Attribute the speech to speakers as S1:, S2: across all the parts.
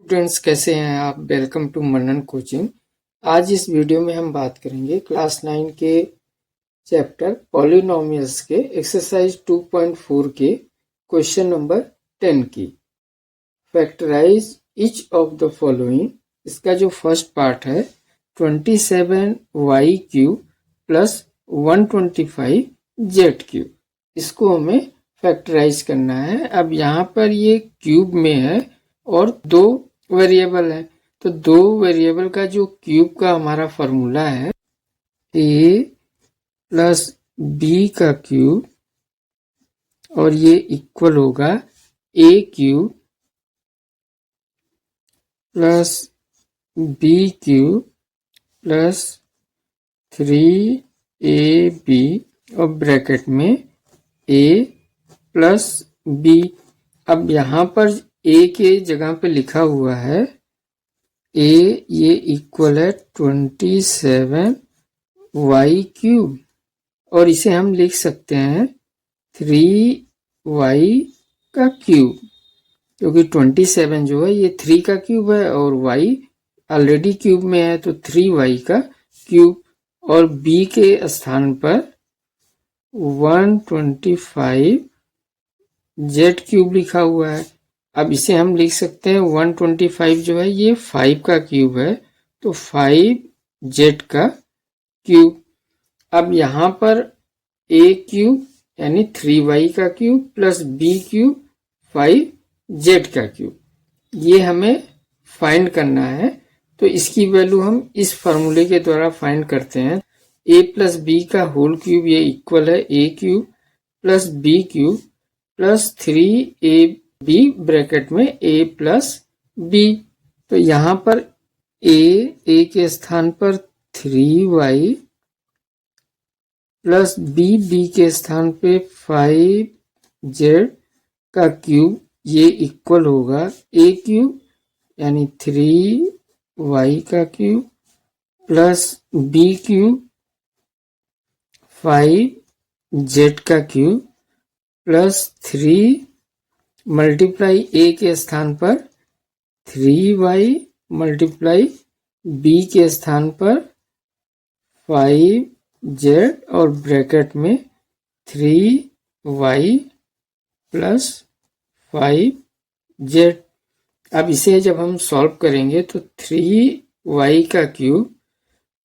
S1: Students कैसे हैं आप। Welcome to Manan coaching. आज इस वीडियो में हम बात करेंगे क्लास 9 के चैप्टर पॉलिनोमियल्स के एक्सरसाइज 2.4 के क्वेश्चन नंबर 10 की। Factorise each of the following. इसका जो फर्स्ट पार्ट है 27y cube plus 125z cube, इसको हमें फैक्टराइज करना है। अब यहाँ पर ये क्यूब में है और दो वेरिएबल है, तो दो वेरिएबल का जो क्यूब का हमारा फॉर्मूला है a प्लस बी का क्यूब, और ये इक्वल होगा a cube plus B cube plus 3ab और ब्रैकेट में a प्लस b। अब यहाँ पर a के जगह पे लिखा हुआ है a, ये इक्वल है 27y क्यूब, और इसे हम लिख सकते हैं 3y का क्यूब, क्योंकि 27 जो है ये 3 का क्यूब है और y ऑलरेडी क्यूब में है, तो 3y का क्यूब। और b के स्थान पर 125z क्यूब लिखा हुआ है। अब इसे हम लिख सकते हैं 125 जो है ये 5 का क्यूब है, तो 5z का क्यूब। अब यहाँ पर a क्यूब यानी 3y का cube plus b cube 5z का क्यूब, ये हमें फाइंड करना है। तो इसकी वैल्यू हम इस फॉर्मूले के द्वारा फाइंड करते हैं। a प्लस बी का होल क्यूब ये इक्वल है a cube plus b cube plus 3ab bracket में a प्लस b। तो यहाँ पर a के स्थान पर 3y प्लस b के स्थान पे 5z का क्यूब, ये इक्वल होगा a क्यूब यानी 3y का cube plus b cube 5z का क्यूब प्लस 3 मल्टीप्लाई a के स्थान पर 3y मल्टीप्लाई b के स्थान पर 5z और ब्रैकेट में 3y प्लस 5z। अब इसे जब हम सॉल्व करेंगे तो 3y का क्यूब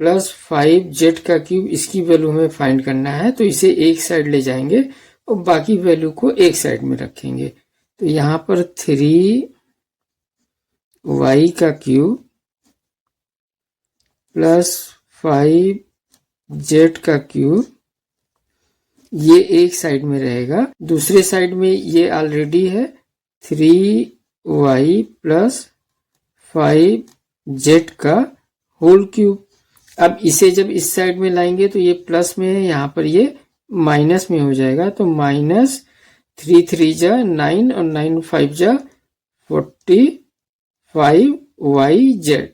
S1: प्लस 5z का क्यूब, इसकी वैल्यू हमें फाइंड करना है, तो इसे एक साइड ले जाएंगे और बाकी वैल्यू को एक साइड में रखेंगे। तो यहाँ पर 3y का क्यूब प्लस 5z का क्यूब, ये एक साइड में रहेगा। दूसरे साइड में ये ऑलरेडी है 3y प्लस 5z का होल क्यूब। अब इसे जब इस साइड में लाएंगे तो ये प्लस में है, यहाँ पर ये माइनस में हो जाएगा, तो माइनस 3 3 जा 9 और 9 5 जा 45yz,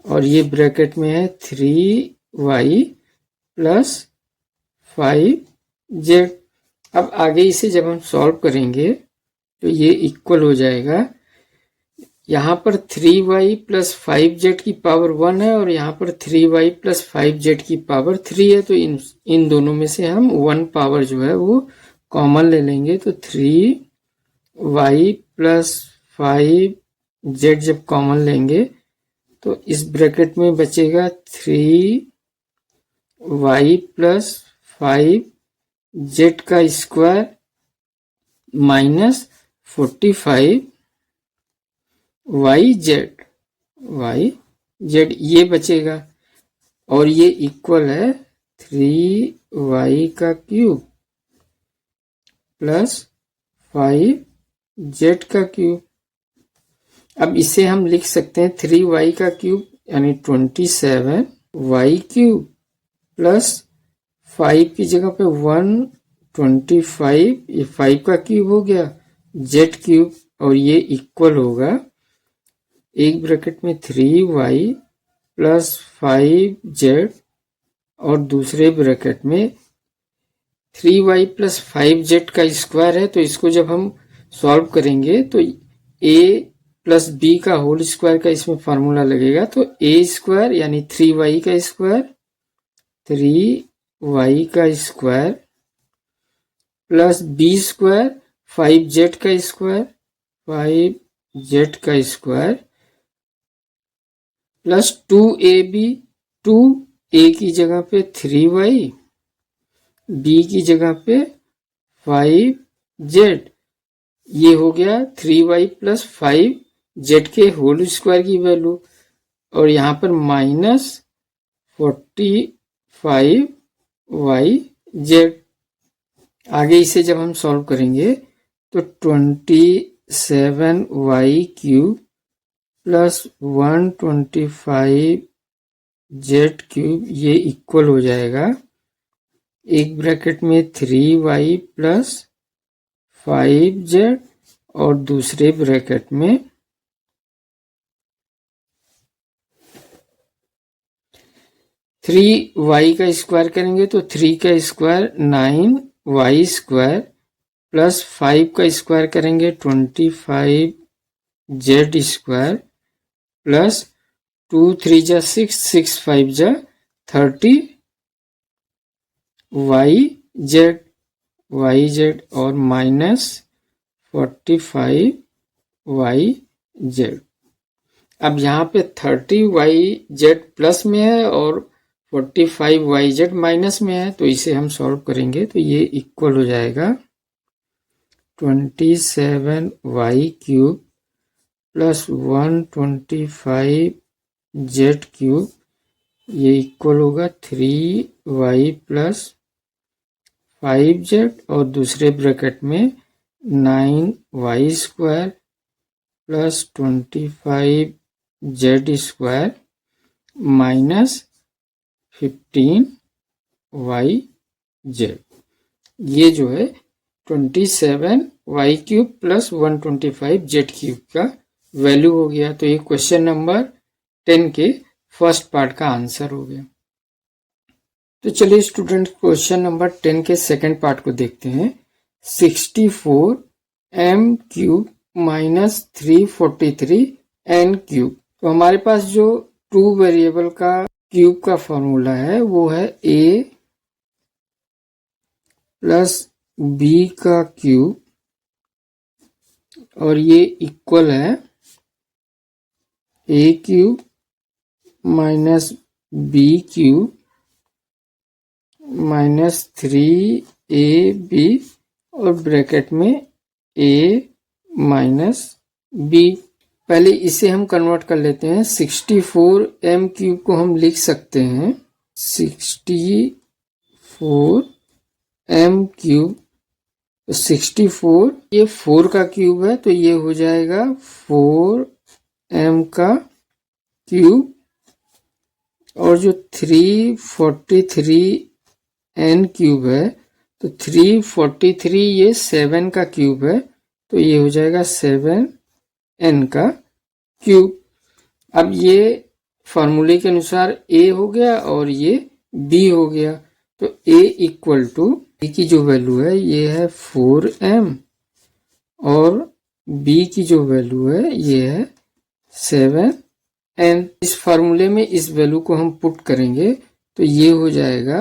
S1: और ये ब्रैकेट में है 3y प्लस 5z। अब आगे इसे जब हम सॉल्व करेंगे तो ये इक्वल हो जाएगा, यहाँ पर 3y प्लस 5z की पावर 1 है और यहाँ पर 3y प्लस 5z की पावर 3 है, तो इन दोनों में से हम 1 पावर जो है वो कॉमन ले लेंगे। तो 3y प्लस 5z जब कॉमन लेंगे तो इस ब्रैकेट में बचेगा 3y प्लस 5z का स्क्वायर माइनस 45yz ये बचेगा, और ये इक्वल है 3y का क्यूब प्लस 5z का क्यूब। अब इसे हम लिख सकते हैं 3y का क्यूब यानी 27y क्यूब प्लस 5 की जगह पे 125, ये 5 का क्यूब हो गया z क्यूब, और ये इक्वल होगा एक ब्रैकेट में 3y प्लस 5z और दूसरे ब्रैकेट में 3y प्लस 5z का स्क्वायर है। तो इसको जब हम सॉल्व करेंगे तो ए प्लस बी का होल स्क्वायर का इसमें फॉर्मूला लगेगा, तो ए स्क्वायर यानी 3y का स्क्वायर, 3y का square plus B square 5z का स्क्वायर, 5z का स्क्वायर प्लस 2ab, 2a की जगह पे 3y, b की जगह पे 5z, ये हो गया 3y प्लस 5z के होल स्क्वायर की वैल्यू, और यहाँ पर माइनस 45yz। आगे इसे जब हम सॉल्व करेंगे तो 27y cube plus 125z cube ये इक्वल हो जाएगा, एक ब्रैकेट में 3y प्लस 5z और दूसरे ब्रैकेट में 3y का स्क्वायर करेंगे तो 3 का स्क्वायर 9y स्क्वायर प्लस 5 का स्क्वायर करेंगे 25z स्क्वायर प्लस 2 3 जा 6, 6 5 जा 30yz और माइनस 45yz। अब यहाँ पे 30yz प्लस में है और 45yz माइनस में है, तो इसे हम सॉल्व करेंगे तो ये इक्वल हो जाएगा 27y cube plus 125z cube, ये इक्वल होगा 3y प्लस 5z और दूसरे ब्रैकेट में 9y square plus 25z square minus 15yz। ये जो है 27y cube plus 125z cube का वैल्यू हो गया। तो ये क्वेश्चन नंबर 10 के फर्स्ट पार्ट का आंसर हो गया। तो चलिए स्टूडेंट क्वेश्चन नंबर 10 के सेकंड पार्ट को देखते हैं। 64m cube minus 343n cube. तो हमारे पास जो टू वेरिएबल का क्यूब का फॉर्मूला है वो है a प्लस b का क्यूब और ये इक्वल है a cube minus b cube minus 3ab और ब्रैकेट में a माइनस b। पहले इसे हम कन्वर्ट कर लेते हैं। 64m क्यूब को हम लिख सकते हैं 64m क्यूब। 64 ये 4 का क्यूब है तो ये हो जाएगा 4m का क्यूब और जो 343n क्यूब है तो 343 ये 7 का क्यूब है तो ये हो जाएगा 7n का क्यूब। अब ये फॉर्मूले के अनुसार a हो गया और ये b हो गया तो a इक्वल टू b की जो वैल्यू है ये है 4m और b की जो वैल्यू है ये है 7n। इस फॉर्मूले में इस वैल्यू को हम पुट करेंगे तो ये हो जाएगा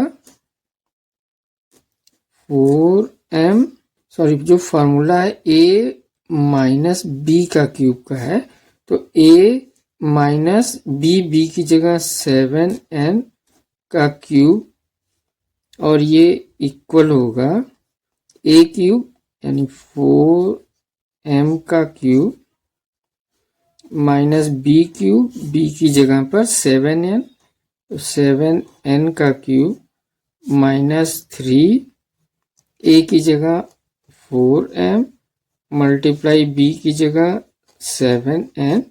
S1: 4m, सॉरी जो फॉर्मूला है a माइनस b का क्यूब का है तो a माइनस b की जगह 7n का क्यूब और ये इक्वल होगा a क्यूब यानी 4m का cube minus b cube, b की जगह पर 7n तो 7n का क्यूब माइनस 3 a की जगह 4m मल्टीप्लाई b की जगह 7n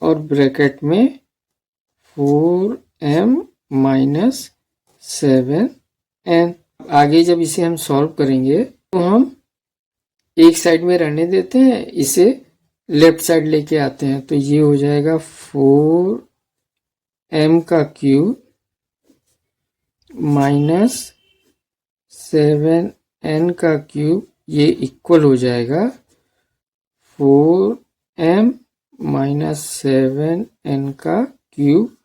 S1: और ब्रैकेट में 4m माइनस 7n। आगे जब इसे हम सॉल्व करेंगे तो हम एक साइड में रहने देते हैं, इसे लेफ्ट साइड लेके आते हैं तो ये हो जाएगा 4m का क्यूब माइनस 7n का क्यूब, ये इक्वल हो जाएगा m माइनस 7n का क्यूब,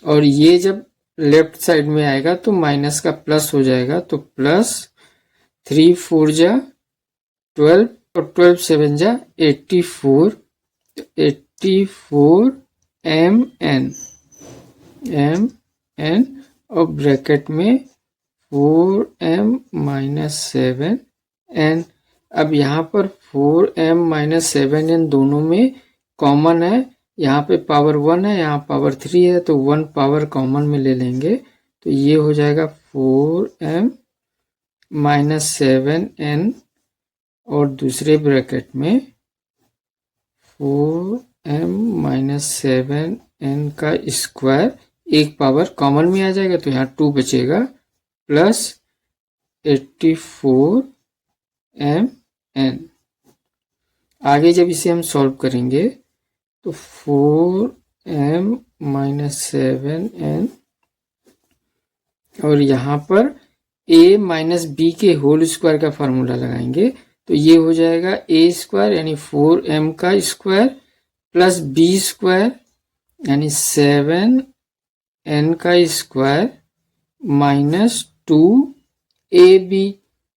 S1: और ये जब लेफ्ट साइड में आएगा तो माइनस का प्लस हो जाएगा, तो प्लस 3 4 जा 12 और 12 7 जा 84, 84 mn और ब्रैकेट में 4m माइनस 7n। अब यहाँ पर 4m माइनस 7n दोनों में कॉमन है, यहाँ पे पावर 1 है, यहाँ पावर 3 है, तो 1 पावर कॉमन में ले लेंगे, तो ये हो जाएगा 4m माइनस 7n और दूसरे ब्रैकेट में 4m माइनस 7n का स्क्वायर, एक पावर कॉमन में आ जाएगा तो यहाँ 2 बचेगा, प्लस 84mn। आगे जब इसे हम सॉल्व करेंगे तो 4m माइनस 7n और यहाँ पर a माइनस बी के होल स्क्वायर का फार्मूला लगाएंगे, तो ये हो जाएगा a स्क्वायर यानी 4m का स्क्वायर प्लस b स्क्वायर यानी 7n का स्क्वायर माइनस 2ab,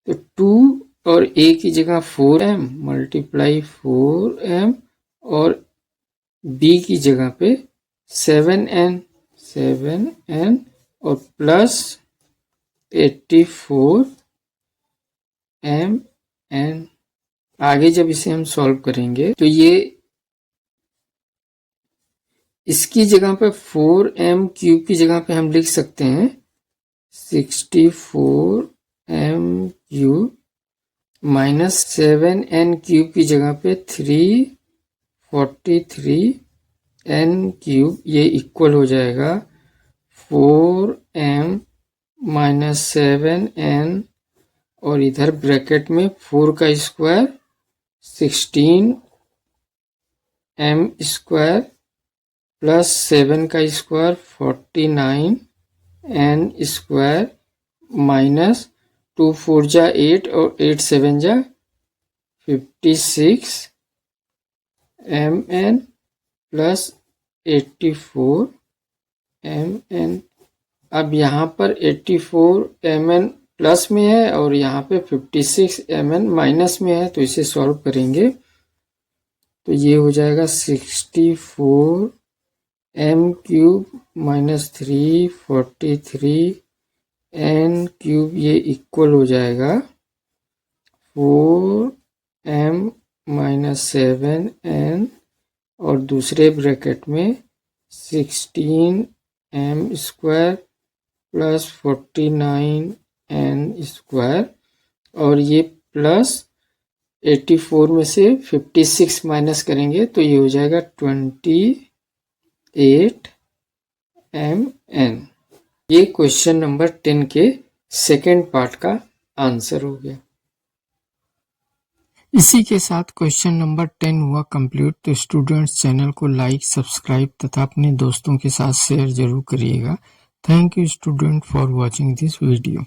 S1: तो 2 और a की जगह 4m मल्टीप्लाई 4m और b की जगह पे 7n और प्लस 84mn। आगे जब इसे हम सॉल्व करेंगे तो ये इसकी जगह पे 4m क्यूब की जगह पे हम लिख सकते हैं 64m cube minus 7n cube की जगह पे 343n क्यूब, ये इक्वल हो जाएगा 4m माइनस 7n और इधर ब्रैकेट में 4 का स्क्वायर 16m स्क्वायर प्लस 7 का स्क्वायर 49n स्क्वायर माइनस 2 4 जा 8 और 8 7 जा 56 mn प्लस 84 mn। अब यहाँ पर 84 mn प्लस में है और यहाँ पे 56 mn माइनस में है, तो इसे सॉल्व करेंगे तो ये हो जाएगा 64 m cube minus 343 n cube, ये इक्वल हो जाएगा 4m माइनस 7n और दूसरे ब्रैकेट में 16m square plus 49n square और ये प्लस 84 में से 56 माइनस करेंगे तो ये हो जाएगा 28mn। ये क्वेश्चन नंबर 10 के सेकेंड पार्ट का आंसर हो गया। इसी के साथ क्वेश्चन नंबर 10 हुआ कंप्लीट। तो स्टूडेंट्स चैनल को लाइक, सब्सक्राइब तथा अपने दोस्तों के साथ शेयर जरूर करिएगा। Thank you student for watching this video.